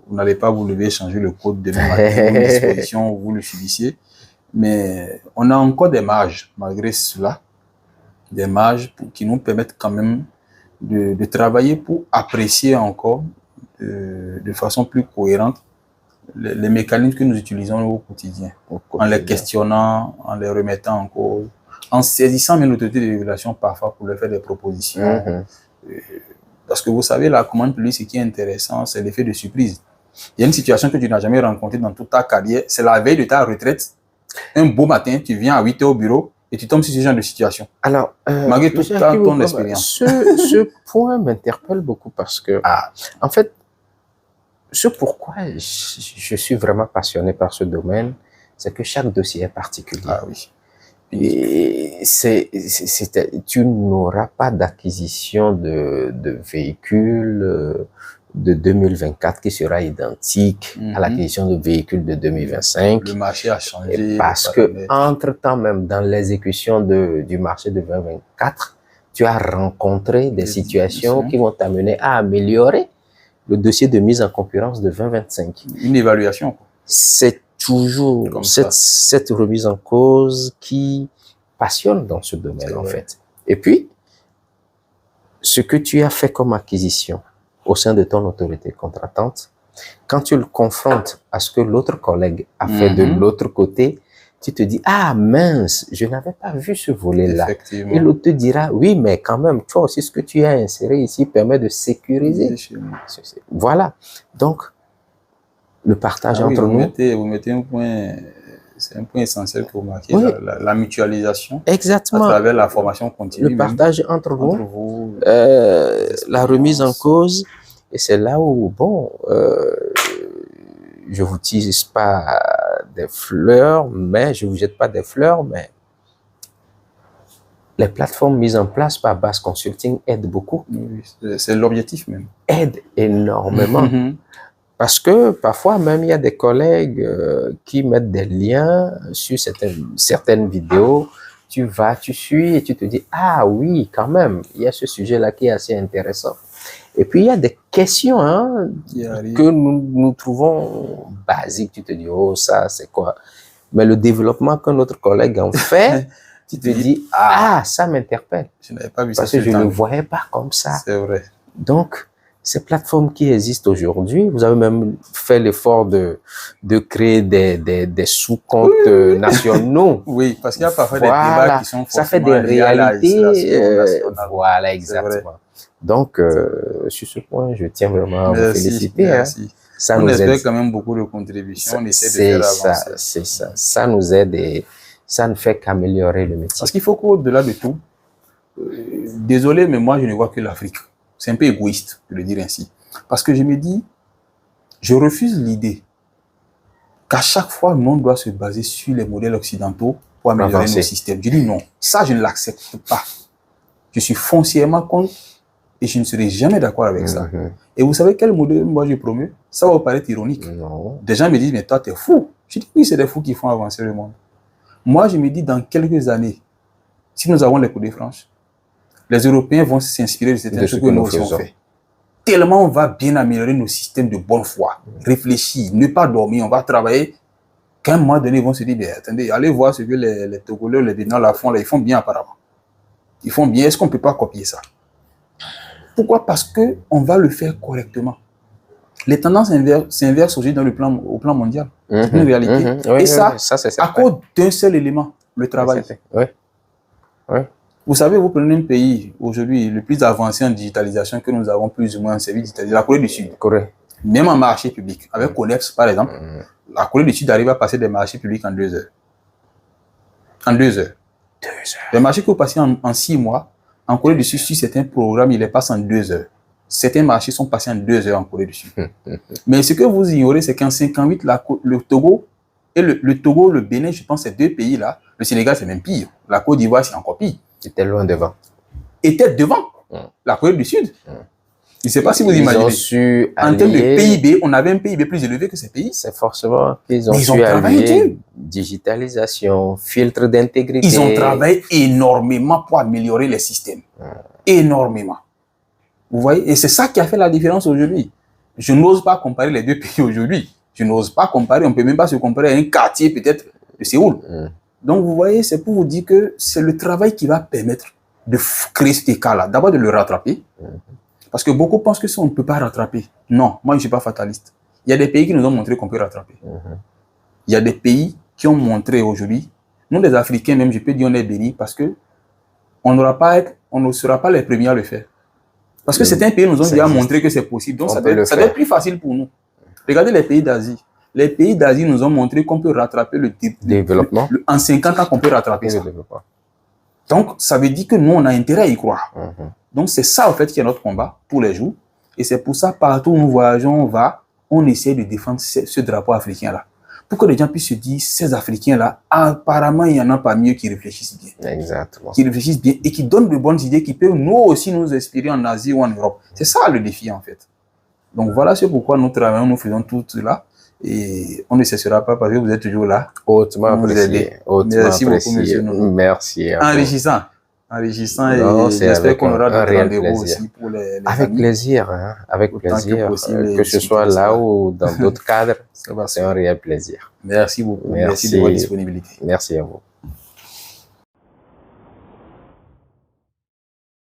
Vous n'allez pas vous lever, changer le code de même disposition, vous le subissiez. Mais on a encore des marges, malgré cela. Des marges qui nous permettent quand même de travailler pour apprécier encore de façon plus cohérente les mécanismes que nous utilisons au quotidien, en les questionnant, en les remettant en cause, en saisissant même l'autorité de régulation parfois pour leur faire des propositions. Parce que vous savez, la commande publique, ce qui est intéressant, c'est l'effet de surprise. Il y a une situation que tu n'as jamais rencontrée dans toute ta carrière, c'est la veille de ta retraite. Un beau matin, tu viens à 8 heures au bureau et tu tombes sur ce genre de situation. Alors, malgré toute ton expérience. Ce point m'interpelle beaucoup parce que, en fait, ce pourquoi je suis vraiment passionné par ce domaine, c'est que chaque dossier est particulier. Ah oui. Et tu n'auras pas d'acquisition de véhicules de 2024 qui sera identique à l'acquisition de véhicules de 2025. Le marché a changé. Parce que, entre-temps, même dans l'exécution du marché de 2024, tu as rencontré des situations qui vont t'amener à améliorer le dossier de mise en concurrence de 2025. Une évaluation. C'est toujours cette remise en cause qui passionne dans ce domaine, en fait. Et puis, ce que tu as fait comme acquisition au sein de ton autorité contratante, quand tu le confrontes à ce que l'autre collègue a fait de l'autre côté, tu te dis, ah mince, je n'avais pas vu ce volet-là. Et l'autre te dira, oui, mais quand même, toi aussi, ce que tu as inséré ici permet de sécuriser. Voilà. Donc, le partage entre nous. Vous mettez un point, c'est un point essentiel que vous marquez, la mutualisation. Exactement. À travers la formation continue. Le partage entre vous, la remise en cause. Et c'est là où, bon, je vous tisse pas des fleurs, mais je vous jette pas des fleurs, mais les plateformes mises en place par Bass Consulting aident beaucoup. Oui, c'est l'objectif même. Aident énormément. Parce que parfois même il y a des collègues qui mettent des liens sur certaines vidéos. Tu vas, tu suis et tu te dis, ah oui, quand même, il y a ce sujet-là qui est assez intéressant. Et puis, il y a des questions que nous trouvons basiques. Tu te dis, oh, ça, c'est quoi? Mais le développement que notre collègue en fait, tu te dis, ah, ça m'interpelle. Je n'avais pas vu ça. Parce que je ne le voyais pas comme ça. C'est vrai. Donc, ces plateformes qui existent aujourd'hui, vous avez même fait l'effort de créer des sous-comptes nationaux. Oui, parce qu'il y a parfois des débats qui sont ça fait des réalités. Voilà, exactement. Donc, sur ce point, je tiens vraiment à vous féliciter. Merci. Ça on nous espère aide. quand même beaucoup de contributions. On essaie de faire avancer. C'est ça. Ça nous aide et ça ne fait qu'améliorer le métier. Parce qu'il faut qu'au-delà de tout, désolé, mais moi, je ne vois que l'Afrique. C'est un peu égoïste de le dire ainsi. Parce que je me dis, je refuse l'idée qu'à chaque fois, le monde doit se baser sur les modèles occidentaux pour améliorer nos systèmes. Je dis non, ça, je ne l'accepte pas. Je suis foncièrement contre et je ne serai jamais d'accord avec ça. Et vous savez quel modèle moi je promeux? Ça va vous paraître ironique. Non. Des gens me disent, mais toi, t'es fou. Je dis, oui, c'est des fous qui font avancer le monde. Moi, je me dis, dans quelques années, si nous avons les coups de franche, les Européens vont s'inspirer de certaines choses que nous avons fait. Tellement on va bien améliorer nos systèmes de bonne foi, réfléchir, ne pas dormir, on va travailler. Qu'à un moment donné, ils vont se dire, attendez, allez voir ce que les Togolais, les Bénins la font, là, ils font bien apparemment. Ils font bien, est-ce qu'on ne peut pas copier ça? Pourquoi? Parce qu'on va le faire correctement. Les tendances s'inversent aujourd'hui au plan mondial. C'est une réalité. Et ça à cause d'un seul élément, le travail. Vous savez, vous prenez un pays aujourd'hui le plus avancé en digitalisation que nous avons plus ou moins en service digitalisé, la Corée du Sud. Même en marché public, avec Conex par exemple, la Corée du Sud arrive à passer des marchés publics en 2 heures. En 2 heures. Les marchés que vous passez en 6 mois, en Corée du Sud, si c'est un programme, il les passe en 2 heures. Certains marchés sont passés en 2 heures en Corée du Sud. Mais ce que vous ignorez, c'est qu'en 58, le Togo et le Togo, le Bénin, je pense, ces 2 pays-là, le Sénégal, c'est même pire. La Côte d'Ivoire, c'est encore pire. Était loin devant. Était devant la Corée du Sud. Je ne sais pas si vous imaginez. Ils ont su en termes de PIB, on avait un PIB plus élevé que ces pays. C'est forcément qu'ils ont su allier digitalisation, filtre d'intégrité. Ils ont travaillé énormément pour améliorer les systèmes. Énormément. Vous voyez? Et c'est ça qui a fait la différence aujourd'hui. Je n'ose pas comparer les 2 pays aujourd'hui. Je n'ose pas comparer. On ne peut même pas se comparer à un quartier peut-être de Séoul. Donc, vous voyez, c'est pour vous dire que c'est le travail qui va permettre de créer cet écart-là. D'abord, de le rattraper. Parce que beaucoup pensent que ça, on ne peut pas rattraper. Non, moi, je ne suis pas fataliste. Il y a des pays qui nous ont montré qu'on peut rattraper. Il y a des pays qui ont montré aujourd'hui, nous les Africains même, je peux dire on est bénis parce que on ne sera pas les premiers à le faire. Parce que certains pays nous ont déjà montré que c'est possible. Donc ça doit être plus facile pour nous. Regardez les pays d'Asie. Les pays d'Asie nous ont montré qu'on peut rattraper le développement. En 50 ans, qu'on peut rattraper ça. Donc, ça veut dire que nous, on a intérêt à y croire. Donc, c'est ça, en fait, qui est notre combat tous les jours. Et c'est pour ça, partout où nous voyageons, on essaie de défendre ce drapeau africain-là. Pour que les gens puissent se dire, ces Africains-là, apparemment, il n'y en a pas mieux qui réfléchissent bien. Exactement. Qui réfléchissent bien et qui donnent de bonnes idées qui peuvent nous aussi nous inspirer en Asie ou en Europe. C'est ça le défi, en fait. Donc, voilà ce pourquoi nous travaillons, nous faisons tout cela. Et on ne cessera pas parce que vous êtes toujours là. Hautement apprécié. Merci beaucoup, monsieur. Merci. Enrichissant. Enrichissant et j'espère qu'on aura de rendez-vous aussi pour les avec plaisir, hein, avec plaisir. Que ce soit là ou dans d'autres cadres, c'est un réel plaisir. Merci beaucoup. Merci de votre disponibilité. Merci à vous.